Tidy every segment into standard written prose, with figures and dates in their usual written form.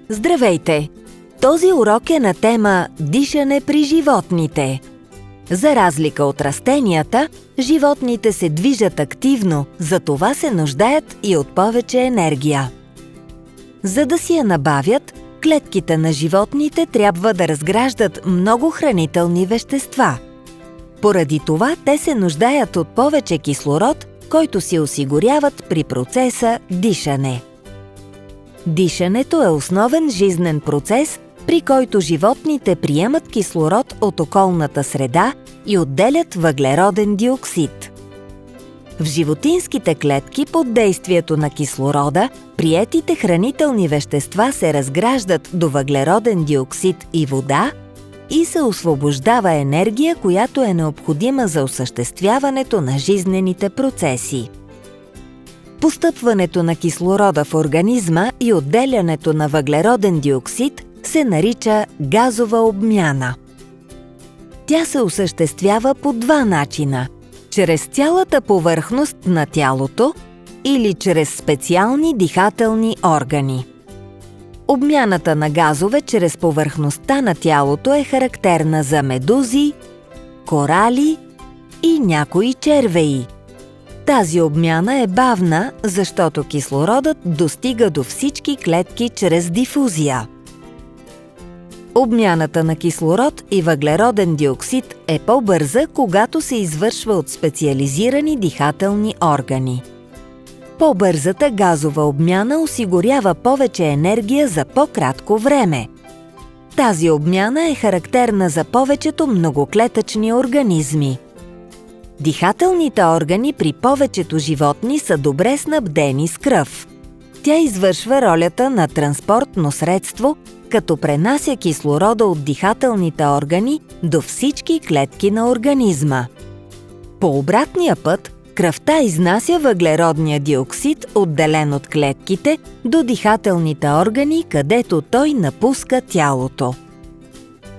Здравейте! Този урок е на тема дишане при животните. За разлика от растенията, животните се движат активно, затова се нуждаят и от повече енергия. За да си я набавят, клетките на животните трябва да разграждат много хранителни вещества. Поради това те се нуждаят от повече кислород, който си осигуряват при процеса дишане. Дишането е основен жизнен процес, при който животните приемат кислород от околната среда и отделят въглероден диоксид. В животинските клетки под действието на кислорода, приетите хранителни вещества се разграждат до въглероден диоксид и вода и се освобождава енергия, която е необходима за осъществяването на жизнените процеси. Постъпването на кислорода в организма и отделянето на въглероден диоксид се нарича газова обмяна. Тя се осъществява по два начина – чрез цялата повърхност на тялото или чрез специални дихателни органи. Обмяната на газове чрез повърхността на тялото е характерна за медузи, корали и някои червеи. Тази обмяна е бавна, защото кислородът достига до всички клетки чрез дифузия. Обмяната на кислород и въглероден диоксид е по-бърза, когато се извършва от специализирани дихателни органи. По-бързата газова обмяна осигурява повече енергия за по-кратко време. Тази обмяна е характерна за повечето многоклетъчни организми. Дихателните органи при повечето животни са добре снабдени с кръв. Тя извършва ролята на транспортно средство, като пренася кислорода от дихателните органи до всички клетки на организма. По обратния път, кръвта изнася въглеродния диоксид, отделен от клетките, до дихателните органи, където той напуска тялото.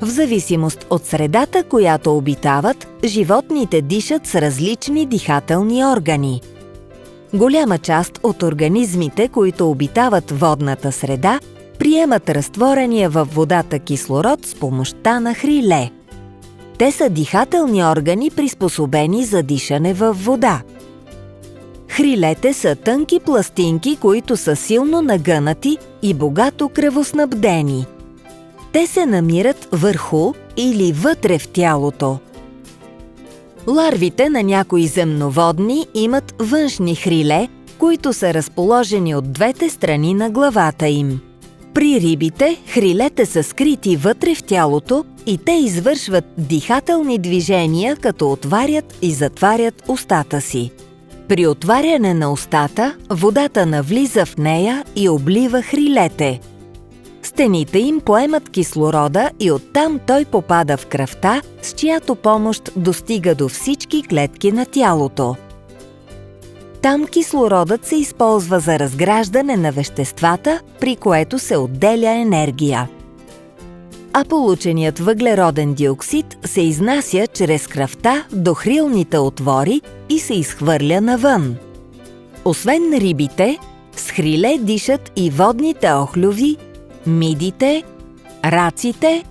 В зависимост от средата, която обитават, животните дишат с различни дихателни органи. Голяма част от организмите, които обитават водната среда, приемат разтворения във водата кислород с помощта на хриле. Те са дихателни органи, приспособени за дишане във вода. Хрилете са тънки пластинки, които са силно нагънати и богато кръвоснабдени. Те се намират върху или вътре в тялото. Ларвите на някои земноводни имат външни хриле, които са разположени от двете страни на главата им. При рибите хрилете са скрити вътре в тялото и те извършват дихателни движения, като отварят и затварят устата си. При отваряне на устата, водата навлиза в нея и облива хрилете. Стените им поемат кислорода и оттам той попада в кръвта, с чиято помощ достига до всички клетки на тялото. Там кислородът се използва за разграждане на веществата, при което се отделя енергия. А полученият въглероден диоксид се изнася чрез кръвта до хрилните отвори и се изхвърля навън. Освен рибите, с хриле дишат и водните охлюви, мидите, раците,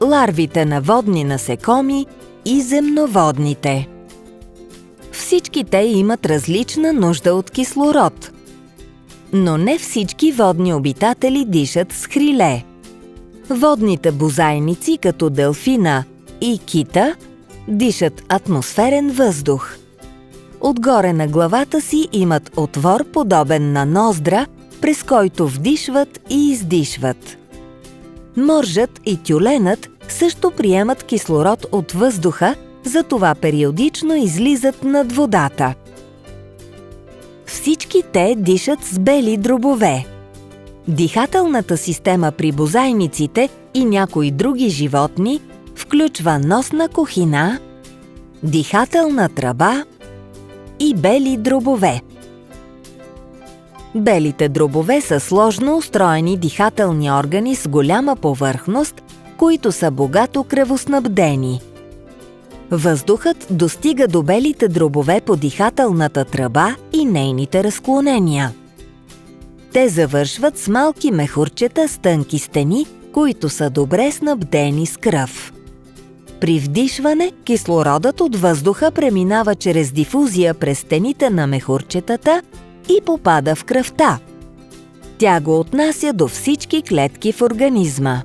ларвите на водни насекоми и земноводните. Всички те имат различна нужда от кислород. Но не всички водни обитатели дишат с хриле. Водните бозайници, като делфина и кита, дишат атмосферен въздух. Отгоре на главата си имат отвор, подобен на ноздра, през който вдишват и издишват. Моржът и тюленът също приемат кислород от въздуха, затова периодично излизат над водата. Всички те дишат с бели дробове. Дихателната система при бозайниците и някои други животни включва носна кухина, дихателна тръба и бели дробове. Белите дробове са сложно устроени дихателни органи с голяма повърхност, които са богато кръвоснабдени. Въздухът достига до белите дробове по дихателната тръба и нейните разклонения. Те завършват с малки мехурчета с тънки стени, които са добре снабдени с кръв. При вдишване кислородът от въздуха преминава чрез дифузия през стените на мехурчетата и попада в кръвта. Тя го отнася до всички клетки в организма.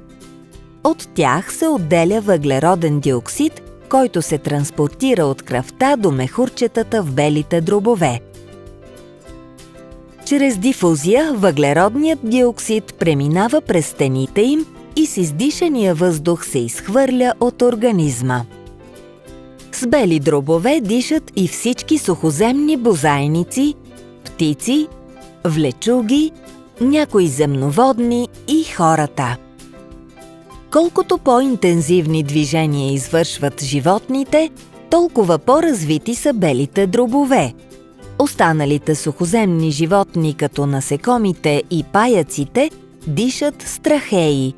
От тях се отделя въглероден диоксид, който се транспортира от кръвта до мехурчетата в белите дробове. Чрез дифузия въглеродният диоксид преминава през стените им и с издишания въздух се изхвърля от организма. С бели дробове дишат и всички сухоземни бозайници, птици, влечуги, някои земноводни и хората. Колкото по-интензивни движения извършват животните, толкова по-развити са белите дробове. Останалите сухоземни животни, като насекомите и паяците, дишат с трахеи.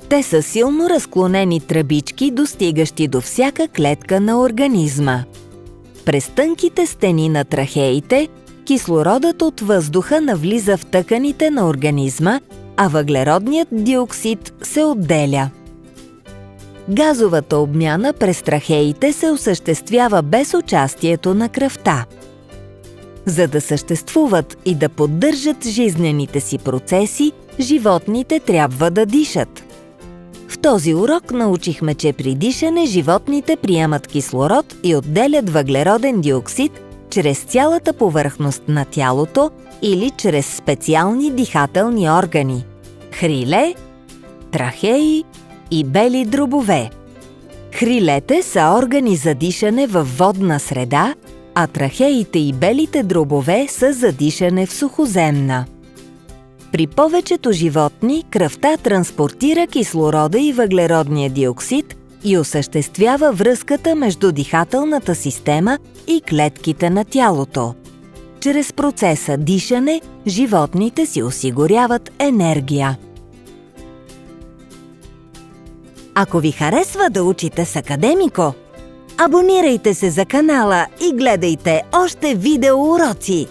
Те са силно разклонени тръбички, достигащи до всяка клетка на организма. През тънките стени на трахеите, кислородът от въздуха навлиза в тъканите на организма, а въглеродният диоксид се отделя. Газовата обмяна през трахеите се осъществява без участието на кръвта. За да съществуват и да поддържат жизнените си процеси, животните трябва да дишат. В този урок научихме, че при дишане животните приемат кислород и отделят въглероден диоксид чрез цялата повърхност на тялото или чрез специални дихателни органи – хриле, трахеи и бели дробове. Хрилете са органи за дишане във водна среда, а трахеите и белите дробове са за дишане в сухоземна. При повечето животни кръвта транспортира кислорода и въглеродния диоксид и осъществява връзката между дихателната система и клетките на тялото. Чрез процеса дишане животните си осигуряват енергия. Ако ви харесва да учите с Академико, абонирайте се за канала и гледайте още видеоуроци!